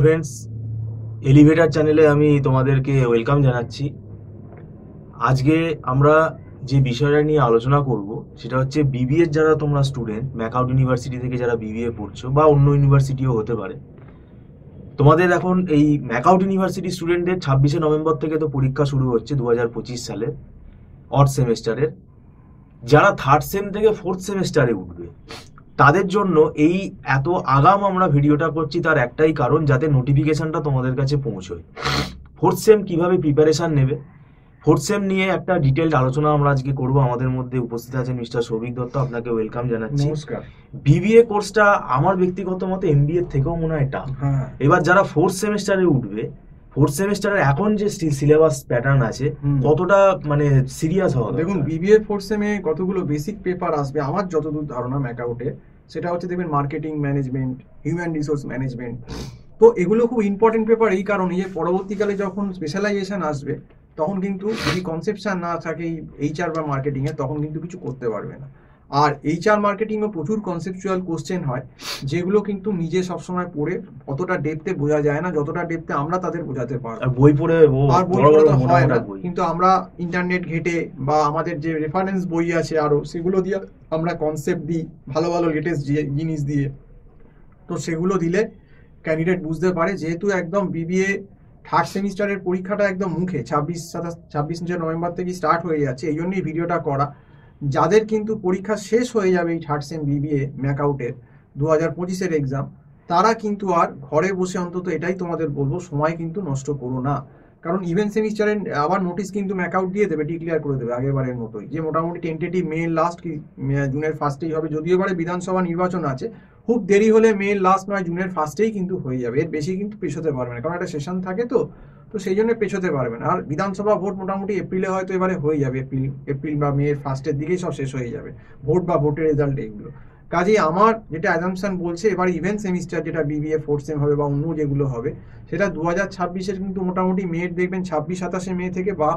Friends, elevator চ্যানেলে আমি তোমাদেরকে ওয়েলকাম জানাচ্ছি। আজকে আমরা যে বিষয়টা নিয়ে আলোচনা করব সেটা হচ্ছে বিবিএর যারা তোমরা স্টুডেন্ট, ম্যাকআউট ইউনিভার্সিটি থেকে যারা বিবিএ পড়ছো বা অন্য ইউনিভার্সিটিও হতে পারে, তোমাদের এখন এই ম্যাকআউট ইউনিভার্সিটি স্টুডেন্টদের 26শে নভেম্বর থেকে তো পরীক্ষা শুরু হচ্ছে 2025 সালে অড সেমেস্টারের। যারা থার্ড সেম থেকে ফোর্থ সেমেস্টারে উঠবে তাদের জন্য এই এত আগাম আমরা ভিডিওটা করছি, তার একটাই কারণ, যাতে নোটিফিকেশনটা তোমাদের কাছে পৌঁছয়। ফোর্থ সেম কিভাবে প্রিপারেশন নেবে, ফোর্থ সেম নিয়ে একটা ডিটেলড আলোচনা আমরা আজকে করব। আমাদের মধ্যে উপস্থিত আছেন মিস্টার সৌভিক দত্ত, আপনাকে ওয়েলকাম জানাচ্ছি। নমস্কার। বিবিএ কোর্সটা আমার ব্যক্তিগত মতে এমবিএ থেকেও মনে হয় টাফ। এবার যারা ফোর্থ সেমেস্টারে উঠবে, ফোর্থ সেমেস্টারের এখন যে সিলেবাস প্যাটার্ন আছে কতটা মানে সিরিয়াস হওয়া দরকার? দেখুন, বিবিএ ফোর্থ সেমে কতগুলো বেসিক পেপার আসবে আমার যতদূর ধারণা ম্যাকআউটে, সেটা হচ্ছে দেখবেন marketing management, human resource management. তো এগুলো খুব ইম্পর্টেন্ট পেপার এই কারণে যে পরবর্তীকালে যখন স্পেশালাইজেশন আসবে তখন কিন্তু যদি কনসেপশন না থাকে এইচআর বা মার্কেটিংয়ে, তখন কিন্তু কিছু করতে পারবে না। আর এইচআর মার্কেটিংও প্রচুর কনসেপচুয়াল কোশ্চেন হয়, যেগুলো কিন্তু নিজে সবসময় পড়ে অতটা ডেপথে বোঝা যায় না যতটা ডেপথে আমরা তাদের বোঝাতে পারবো। আর বই পড়ে আর বই পড়ে তো হয় না, কিন্তু আমরা ইন্টারনেট ঘেটে বা আমাদের যে রেফারেন্স বই আছে আরো, সেগুলো দিয়ে আমরা কনসেপ্ট দিই, ভালো ভালো লেটেস্ট জিনিস দিয়ে। তো সেগুলো দিলে ক্যান্ডিডেট বুঝতে পারে। যেহেতু একদম বিবিএ থার্ড সেমিস্টারের পরীক্ষাটা একদম মুখে 26 নভেম্বর থেকে স্টার্ট হয়ে যাচ্ছে, এই জন্যই ভিডিওটা করা। যাদের কিন্তু পরীক্ষা শেষ হয়ে যাবে এই থার্ড সেম বিবিএ ম্যাকআউটের 2025-এর এক্সাম, তারা কিন্তু আর ঘরে বসে, অন্তত এটাই তোমাদের বলবো, সময় কিন্তু নষ্ট করো না। কারণ ইভেন্ট সেমিস্টারে আবার নোটিশ কিন্তু ম্যাকআউট দিয়ে দেবে, ডিক্লেয়ার করে দেবে আগেরবারের মতোই, যে মোটামুটি টেন্টেটিভ মে লাস্ট কি জুনের ফার্স্টেই হবে। যদিও এবারে বিধানসভা নির্বাচন আছে, খুব দেরি হলে মে লাস্ট নয় জুনের ফার্স্টেই কিন্তু হয়ে যাবে, এর বেশি কিন্তু পেছোতে পারবে না, কারণ একটা সেশন থাকে। তো সেই জন্য পেছোতে পারবে না। আর বিধানসভা ভোট মোটামুটি এপ্রিলে হয়তো এবারে হয়ে যাবে, এপ্রিল বা মে ফার্স্টের দিকেই সব শেষ হয়ে যাবে ভোট বা ভোটের রেজাল্ট এইগুলো। কাজেই আমার যেটা অ্যাজাম্পশন বলছে, এবার ইভেন্ট সেমিস্টার যেটা বিবিএ ফোর্থ সেম হবে বা অন্য যেগুলো হবে, সেটা 2026-এর কিন্তু মোটামুটি মেয়ের দেখবেন 26-27 মে থেকে বা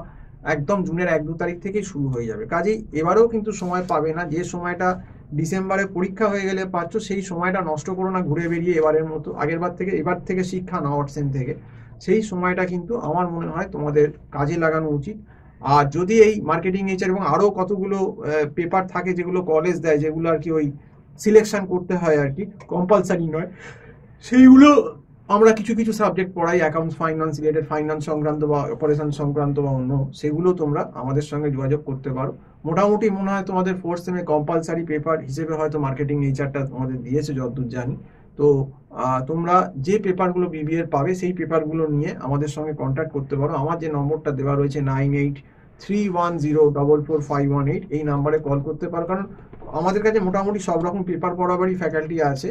একদম জুনের 1-2 তারিখ থেকেই শুরু হয়ে যাবে। কাজেই এবারেও কিন্তু সময় পাবে না। যে সময়টা ডিসেম্বরে পরীক্ষা হয়ে গেলে পাচ্ছ, সেই সময়টা নষ্ট করো না ঘুরে বেরিয়ে এবারের মতো। এবার থেকে শিক্ষা নাও অটসেন থেকে, সেই সময়টা কিন্তু আমার মনে হয় তোমাদের কাজে লাগানো উচিত। আর যদি এই মার্কেটিং এইচআর এবং আরও কতগুলো পেপার থাকে যেগুলো কলেজ দেয়, যেগুলো আর কি ওই সিলেকশন করতে হয় আর কি, কম্পালসারি নয়, সেইগুলো আমরা কিছু কিছু সাবজেক্ট পড়াই, অ্যাকাউন্টস, ফাইন্যান্স রিলেটেড, ফাইন্যান্স সংক্রান্ত বা অপারেশন সংক্রান্ত বা অন্য, সেগুলো তোমরা আমাদের সঙ্গে যোগাযোগ করতে পারো। মোটামুটি মনে হয় তোমাদের ফোর্থ সেমে কম্পালসারি পেপার হিসেবে হয়তো মার্কেটিং এইচআরটা তোমাদের দিয়েছে যতদূর জানি। তো তোমরা যে পেপারগুলো বিবিএর পাবে সেই পেপারগুলো নিয়ে আমাদের সঙ্গে কন্ট্যাক্ট করতে পারো। আমার যে নম্বরটা দেওয়া রয়েছে 9831044518, এই নাম্বারে কল করতে পারো। কারণ আমাদের কাছে মোটামুটি সব রকম পেপার পড়াবারই ফ্যাকাল্টি আছে।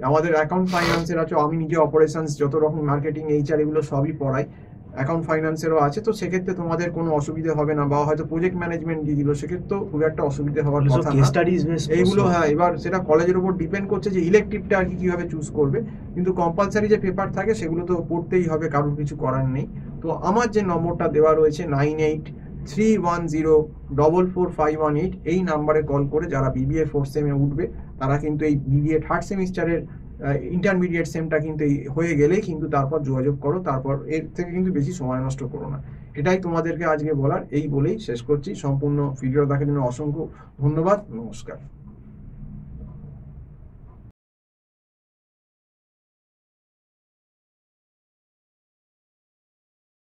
আমাদের অ্যাকাউন্ট ফাইন্যান্সের আছে, আমি নিজে অপারেশনস, যত রকম মার্কেটিং এইচআর এগুলো সবই পড়াই। অ্যাকাউন্ট ফাইন্যান্সেরও আছে। তো সেক্ষেত্রে তোমাদের কোনো অসুবিধা হবে না, বা হয়তো প্রজেক্ট ম্যানেজমেন্ট দিয়ে দিল, সেক্ষেত্রেও খুব একটা অসুবিধা হওয়ার কথা না এইগুলো। হ্যাঁ, এবার সেটা কলেজের উপর ডিপেন্ড করছে যে ইলেকটিভটা আর কি কীভাবে চুজ করবে, কিন্তু কম্পালসারি যে পেপার থাকে সেগুলো তো পড়তেই হবে, কারোর কিছু করার নেই। তো আমার যে নম্বরটা দেওয়া রয়েছে 9831044518, এই নাম্বারে কল করে যারা বিবিএ ফোর্থ সেমে উঠবে, তারা কিন্তু এই বিবিএ থার্ড সেমিস্টারের ইন্টারমিডিয়েট সেমটা কিন্তু এই হয়ে গেলেই কিন্তু তারপর যোগাযোগ করো। তারপর এর থেকে কিন্তু বেশি সময় নষ্ট করো না। এটাই তোমাদেরকে আজকে বলার। এই বলেই শেষ করছি। সম্পূর্ণ ভিডিও দেখার জন্য অসংখ্য ধন্যবাদ। নমস্কার।